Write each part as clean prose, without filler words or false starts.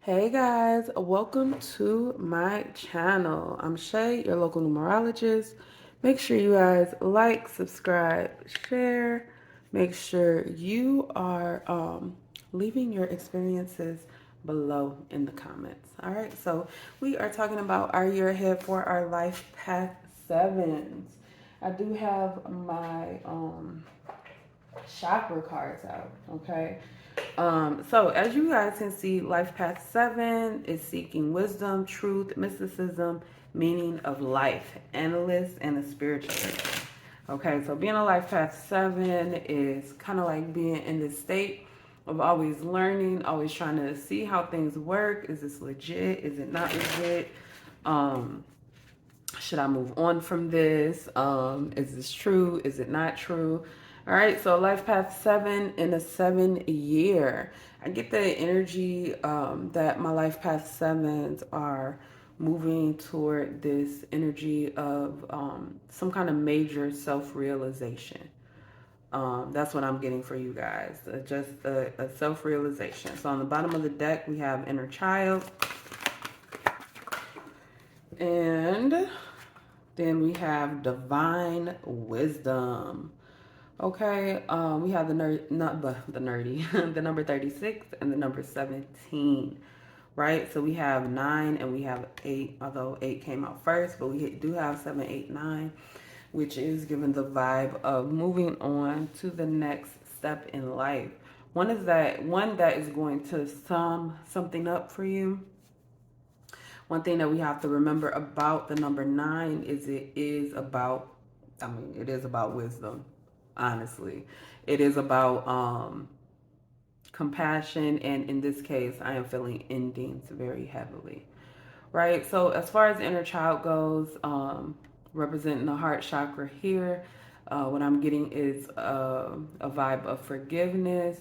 Hey guys, welcome to my channel. I'm Shay, your local numerologist. Make sure you guys like, subscribe, share. Make sure you are leaving your experiences below in the comments. All right, so we are talking about our year ahead for our life path sevens. I do have my chakra cards out, okay? So as you guys can see, Life Path 7 is seeking wisdom, truth, mysticism, meaning of life, analyst, and a spiritualist. Okay, so being a Life Path 7 is kind of like being in this state of always learning, always trying to see how things work. Is this legit? Is it not legit? Um, should I move on from this? Is this true? Is it not true? All right, so life path 7 in a 7 year. I get the energy that my life path sevens are moving toward this energy of some kind of major self realization. That's what I'm getting for you guys. Just a self realization. So on the bottom of the deck, we have inner child. And then we have divine wisdom. Okay, we have the nerd, not the nerdy, the number 36 and the number 17, right? So we have 9 and we have 8, although 8 came out first, but we do have 7, 8, 9, which is given the vibe of moving on to the next step in life. One that is going to sum something up for you. One thing that we have to remember about the number 9 is it is about, it is about wisdom, honestly. It is about compassion, and in this case, I am feeling endings very heavily, right? So as far as inner child goes, representing the heart chakra here, what I'm getting is a vibe of forgiveness,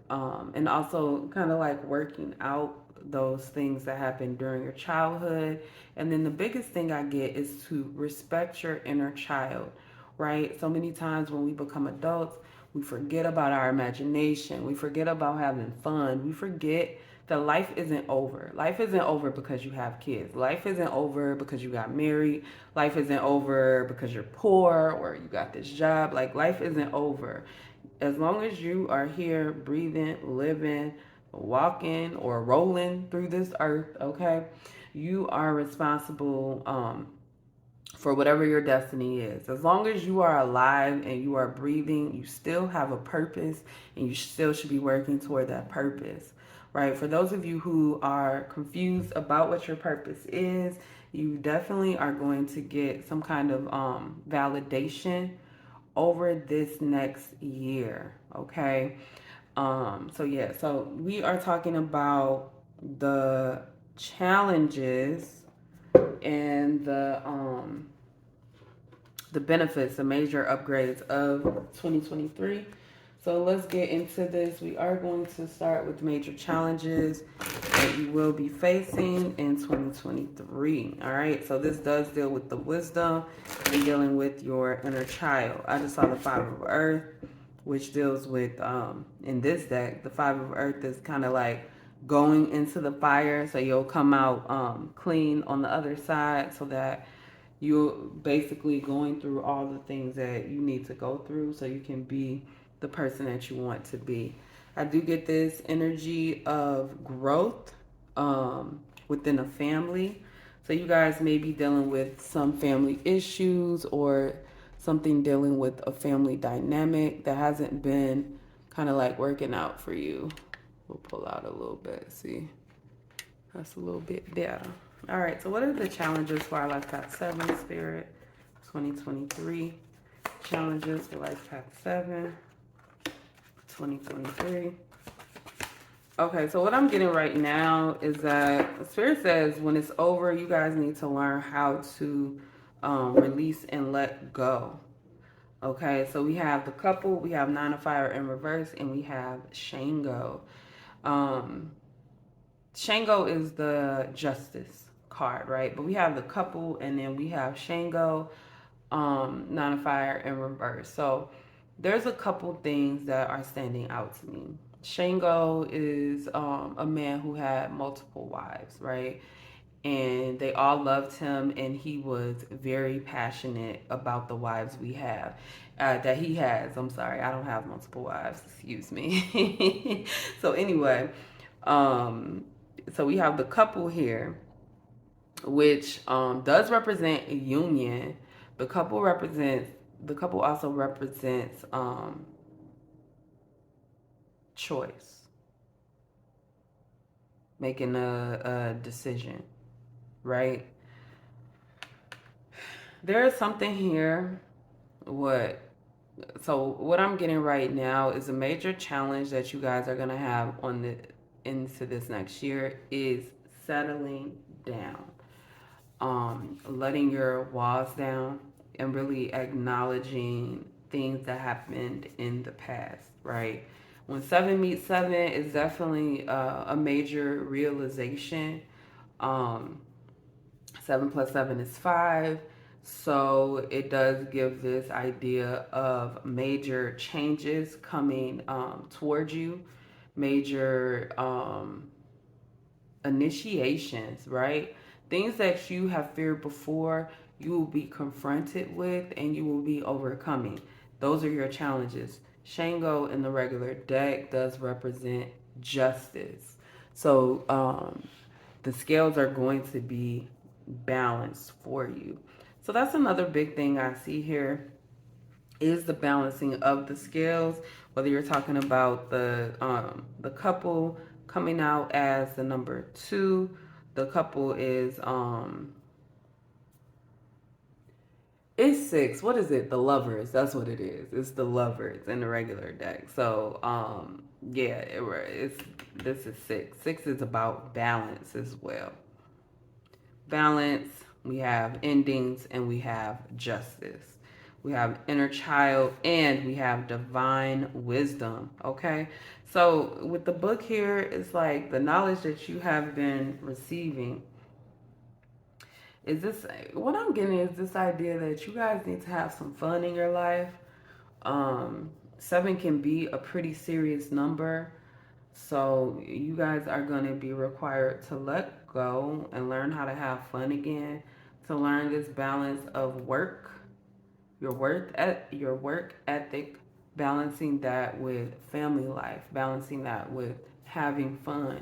and also kind of like working out those things that happened during your childhood. And then the biggest thing I get is to respect your inner child, right? So many times when we become adults, we forget about our imagination, we forget about having fun, we forget that life isn't over. Life isn't over because you have kids. Life isn't over because you got married. Life isn't over because you're poor or you got this job. Like, life isn't over. As long as you are here breathing, living, walking, or rolling through this earth, okay, you are responsible for whatever your destiny is. As long as you are alive and you are breathing, you still have a purpose and you still should be working toward that purpose, right? For those of you who are confused about what your purpose is, you definitely are going to get some kind of validation over this next year, okay? So we are talking about the challenges and the benefits, the major upgrades of 2023. So let's get into this. We are going to start with major challenges that you will be facing in 2023. All right. So this does deal with the wisdom and dealing with your inner child. I just saw the Five of Earth, which deals with, in this deck, the Five of Earth is kind of like going into the fire. So you'll come out clean on the other side, so that you're basically going through all the things that you need to go through so you can be the person that you want to be. I do get this energy of growth within a family. So you guys may be dealing with some family issues or something dealing with a family dynamic that hasn't been kind of like working out for you. We'll pull out a little bit, see. That's a little bit better. All right, so what are the challenges for our Life Path 7 Spirit 2023? Challenges for Life Path 7 2023. Okay, so what I'm getting right now is that Spirit says when it's over, you guys need to learn how to release and let go. Okay, so we have the couple, we have Nine of Fire in reverse, and we have Shango. Shango is the Justice card, right? But we have the couple, and then we have Shango, Nine of Fire in reverse. So there's a couple things that are standing out to me. Shango is a man who had multiple wives, right? And they all loved him, and he was very passionate about the wives we have. That he has. I'm sorry, I don't have multiple wives. Excuse me. So anyway, um, so we have the couple here, which does represent a union. The couple also represents choice, making a decision, right? There is something here. What what I'm getting right now is a major challenge that you guys are gonna have on the into this next year is settling down, letting your walls down, and really acknowledging things that happened in the past, right? When seven meets seven, is definitely a major realization. Um, Seven plus seven is five. So it does give this idea of major changes coming towards you, major initiations, right? Things that you have feared before, you will be confronted with and you will be overcoming. Those are your challenges. Shango in the regular deck does represent justice. So the scales are going to be balanced for you. So that's another big thing I see here is the balancing of the scales. Whether you're talking about the couple coming out as the number two, the couple is it's six. What is it? The lovers. That's what it is. It's the lovers in the regular deck. So yeah, it's this is six. Six is about balance as well. Balance, we have endings, and we have justice. We have inner child, and we have divine wisdom. Okay, so with the book here, it's like the knowledge that you have been receiving. Is this what I'm getting? Is this idea that you guys need to have some fun in your life? Seven can be a pretty serious number. So you guys are going to be required to let go and learn how to have fun again, to learn this balance of work, your work ethic, balancing that with family life, balancing that with having fun,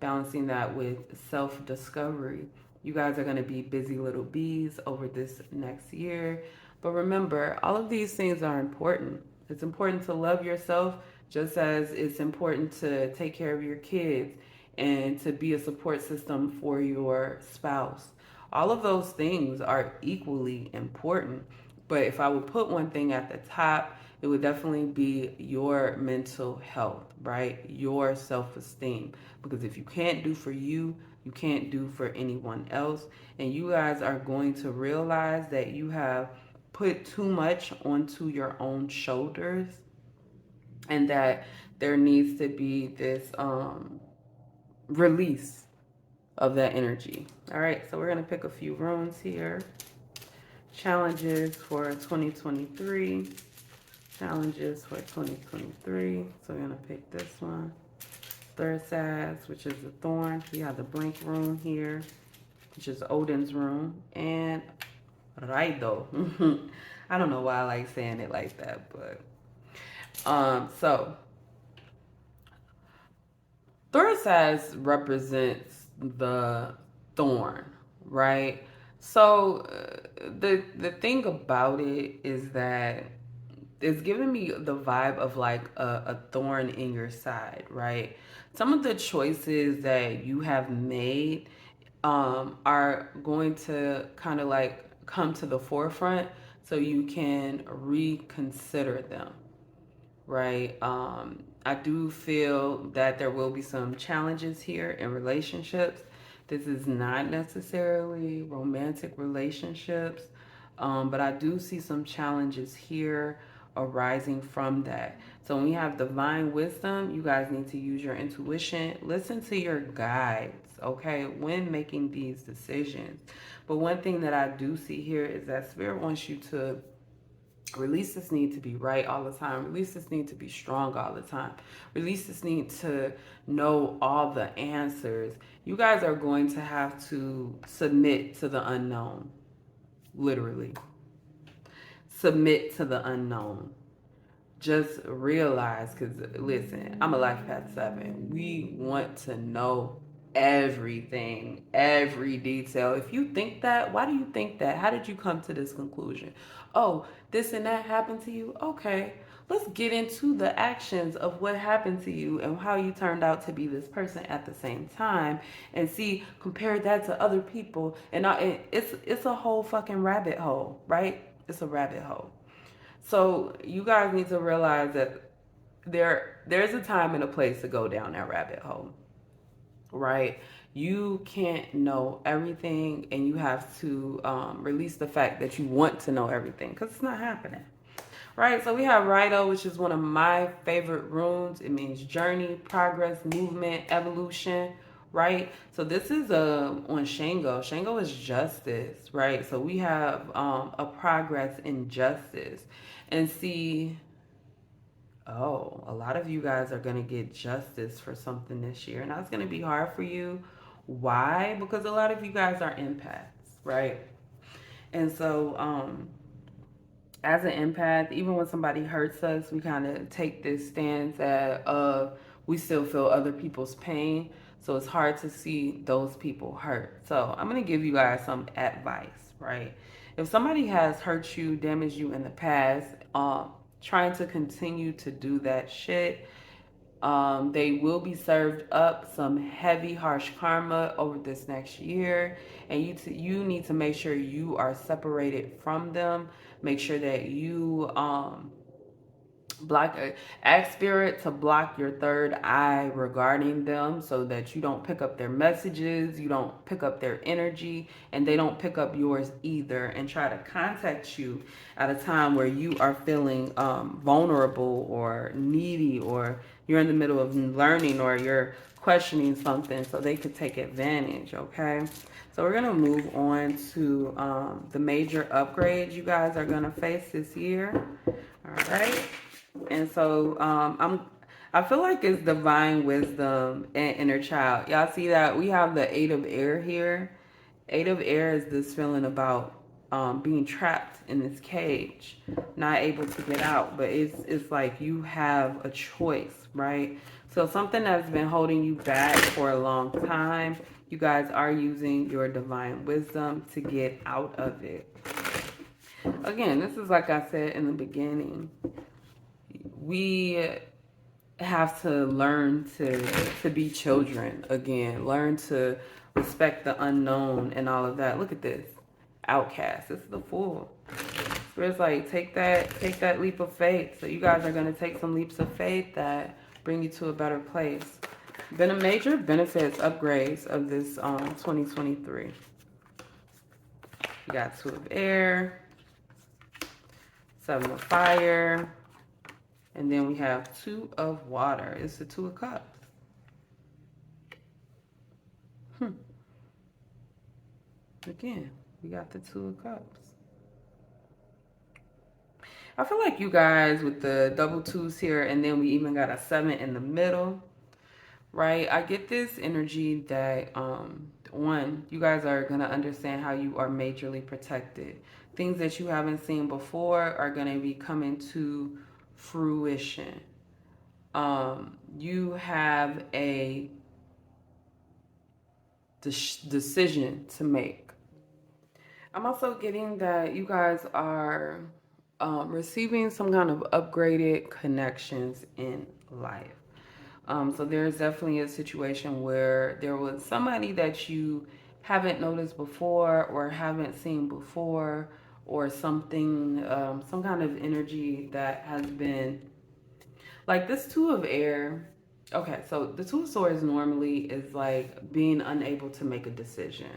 balancing that with self-discovery. You guys are going to be busy little bees over this next year. But remember, all of these things are important. It's important to love yourself just as it's important to take care of your kids and to be a support system for your spouse. All of those things are equally important. But if I would put one thing at the top, it would definitely be your mental health, right? Your self esteem. Because if you can't do for you, you can't do for anyone else. And you guys are going to realize that you have put too much onto your own shoulders and that there needs to be this release of that energy. All right, so we're going to pick a few runes here. Challenges for 2023. Challenges for 2023. So we're going to pick this one. Third Saz, which is the thorn. We have the blank rune here, which is Odin's rune. And Raido. I don't know why I like saying it like that, but so Thorisaz represents the thorn, right? So the thing about it is that it's giving me the vibe of like a thorn in your side, right? Some of the choices that you have made are going to kind of like come to the forefront so you can reconsider them, right? I do feel that there will be some challenges here in relationships. This is not necessarily romantic relationships, but I do see some challenges here arising from that. So when you have divine wisdom, you guys need to use your intuition, listen to your guides, okay, when making these decisions. But one thing that I do see here is that Spirit wants you to Releases need to be right all the time. Releases need to be strong all the time. Releases need to know all the answers. You guys are going to have to submit to the unknown, literally. Submit to the unknown. Just realize, because listen, I'm a life path 7. We want to know everything, every detail. If you think that, why do you think that? How did you come to this conclusion? Oh, this and that happened to you? Okay, let's get into the actions of what happened to you and how you turned out to be this person at the same time, and see, compare that to other people. And it's a whole fucking rabbit hole, right? It's a rabbit hole. So you guys need to realize that there's a time and a place to go down that rabbit hole, right? You can't know everything, and you have to release the fact that you want to know everything, because it's not happening. Right, so we have Rhino, which is one of my favorite runes. It means journey, progress, movement, evolution, right? So this is on Shango. Shango is justice, right? So we have a progress in justice. And see, oh, a lot of you guys are going to get justice for something this year. And that's going to be hard for you. Why? Because a lot of you guys are empaths, right? And so, as an empath, even when somebody hurts us, we kind of take this stance that we still feel other people's pain. So it's hard to see those people hurt. So I'm going to give you guys some advice, right? If somebody has hurt you, damaged you in the past, trying to continue to do that shit, they will be served up some heavy, harsh karma over this next year, and you need to make sure you are separated from them. Make sure that you block ask spirit to block your third eye regarding them, so that you don't pick up their messages, you don't pick up their energy, and they don't pick up yours either, and try to contact you at a time where you are feeling vulnerable or needy, or you're in the middle of learning, or you're questioning something, so they could take advantage. Okay, so we're gonna move on to the major upgrades you guys are gonna face this year. All right. And so I feel like it's divine wisdom and inner child. Y'all see that we have the 8 of air here. 8 of air is this feeling about being trapped in this cage, not able to get out. But it's like you have a choice, right? So something that's been holding you back for a long time, you guys are using your divine wisdom to get out of it. Again, this is like I said in the beginning. We have to learn to be children again. Learn to respect the unknown and all of that. Look at this. Outcast. This is the fool. So it's like take that leap of faith. So you guys are gonna take some leaps of faith that bring you to a better place. Been a major benefits upgrades of this 2023. You got 2 of air, 7 of fire, and then we have 2 of water. It's the 2 of cups. Again, we got the 2 of cups. I feel like you guys with the double 2s here, and then we even got a 7 in the middle, right? I get this energy that, one, you guys are going to understand how you are majorly protected. Things that you haven't seen before are going to be coming to fruition. You have a decision to make. I'm also getting that you guys are receiving some kind of upgraded connections in life. So there's definitely a situation where there was somebody that you haven't noticed before or haven't seen before, or something, some kind of energy that has been like this 2 of air. Okay, so the 2 of swords normally is like being unable to make a decision.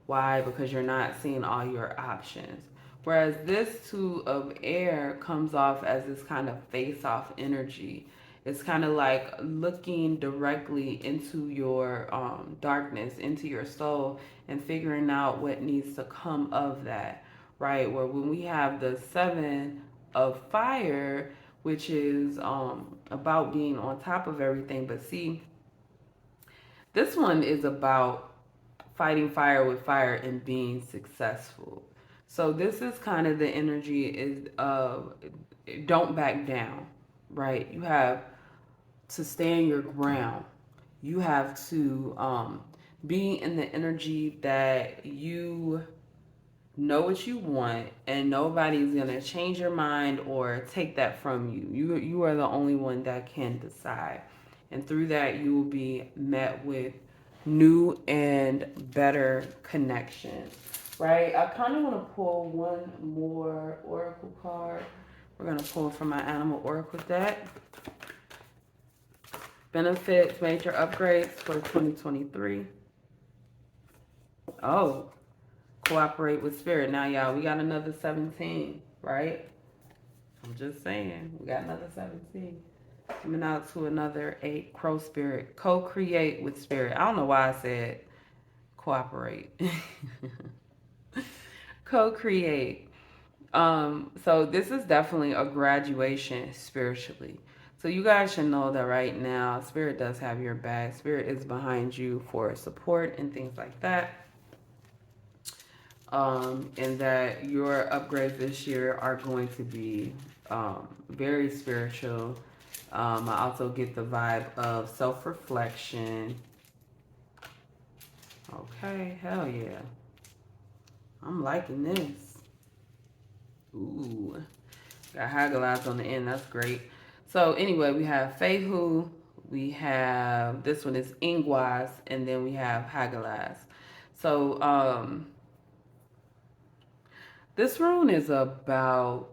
Why? Because you're not seeing all your options. Whereas this 2 of air comes off as this kind of face-off energy. It's kind of like looking directly into your darkness, into your soul, and figuring out what needs to come of that, right? Where when we have the 7 of fire, which is about being on top of everything. But see, this one is about fighting fire with fire and being successful. So this is kind of the energy is don't back down, right? You have to stand your ground. You have to be in the energy that you know what you want, and nobody's gonna change your mind or take that from you. You are the only one that can decide, and through that you will be met with new and better connection. Right? I kind of want to pull one more oracle card. We're gonna pull from my animal oracle deck. Benefits, major upgrades for 2023. Oh, cooperate with spirit. Now, y'all, we got another 17, right? I'm just saying, we got another 17. Coming out to another 8, crow spirit. Co-create with spirit. I don't know why I said cooperate. Co-create. So this is definitely a graduation spiritually. So you guys should know that right now, spirit does have your back. Spirit is behind you for support and things like that. And that your upgrades this year are going to be very spiritual. I also get the vibe of self-reflection. Okay, hell yeah. I'm liking this. Ooh, got Hagalaz on the end. That's great. So anyway, we have Fehu. We have, this one is Ingwaz, and then we have Hagalaz. So this rune is about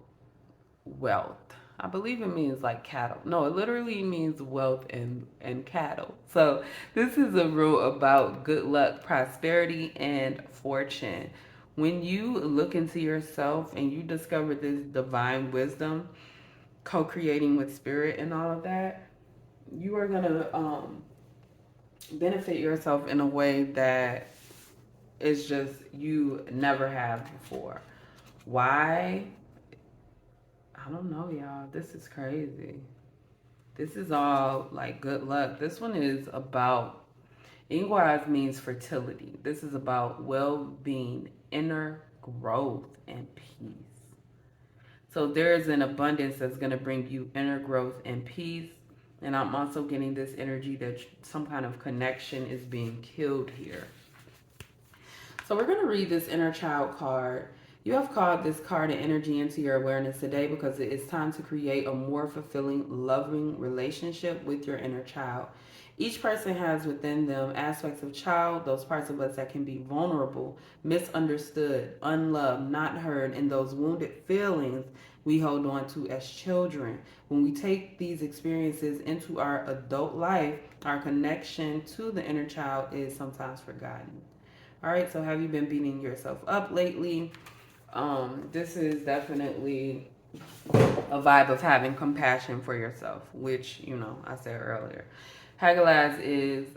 wealth. I believe it means like cattle. No, it literally means wealth and cattle. So this is a rule about good luck, prosperity, and fortune. When you look into yourself and you discover this divine wisdom, co-creating with spirit and all of that, you are gonna benefit yourself in a way that is just you never have before. Why? I don't know, y'all. This is crazy. This is all like good luck. This one is about, Ingwaz means fertility. This is about well-being, inner growth, and peace. So there is an abundance that's going to bring you inner growth and peace. And I'm also getting this energy that some kind of connection is being killed here. So we're going to read this inner child card. You have called this card and energy into your awareness today because it is time to create a more fulfilling, loving relationship with your inner child. Each person has within them aspects of child, those parts of us that can be vulnerable, misunderstood, unloved, not heard, and those wounded feelings we hold on to as children. When we take these experiences into our adult life, our connection to the inner child is sometimes forgotten. All right, so have you been beating yourself up lately? This is definitely a vibe of having compassion for yourself, which, you know, I said earlier. Hagalaz is,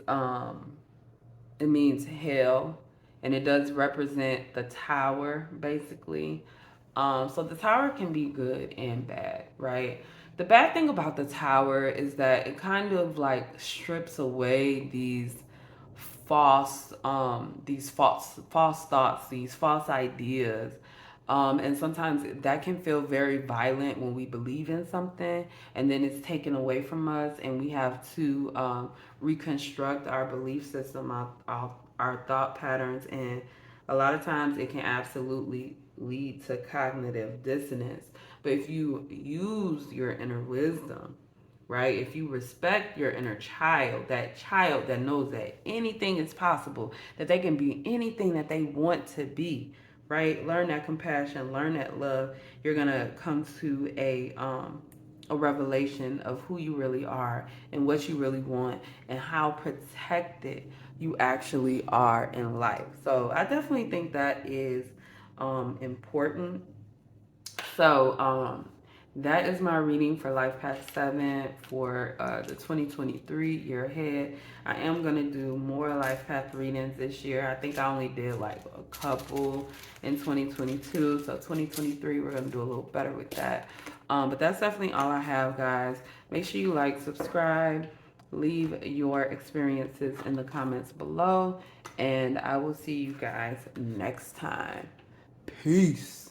it means hell, and it does represent the tower, basically. So the tower can be good and bad, right? The bad thing about the tower is that it kind of like strips away these false thoughts, these false ideas. And sometimes that can feel very violent when we believe in something and then it's taken away from us and we have to reconstruct our belief system, our thought patterns. And a lot of times it can absolutely lead to cognitive dissonance. But if you use your inner wisdom, right? If you respect your inner child that knows that anything is possible, that they can be anything that they want to be, right? Learn that compassion, learn that love. You're gonna come to a revelation of who you really are and what you really want and how protected you actually are in life. So I definitely think that is important. So that is my reading for Life Path 7 for the 2023 year ahead. I am going to do more Life Path readings this year. I think I only did like a couple in 2022. So 2023, we're going to do a little better with that. But that's definitely all I have, guys. Make sure you like, subscribe, leave your experiences in the comments below, and I will see you guys next time. Peace.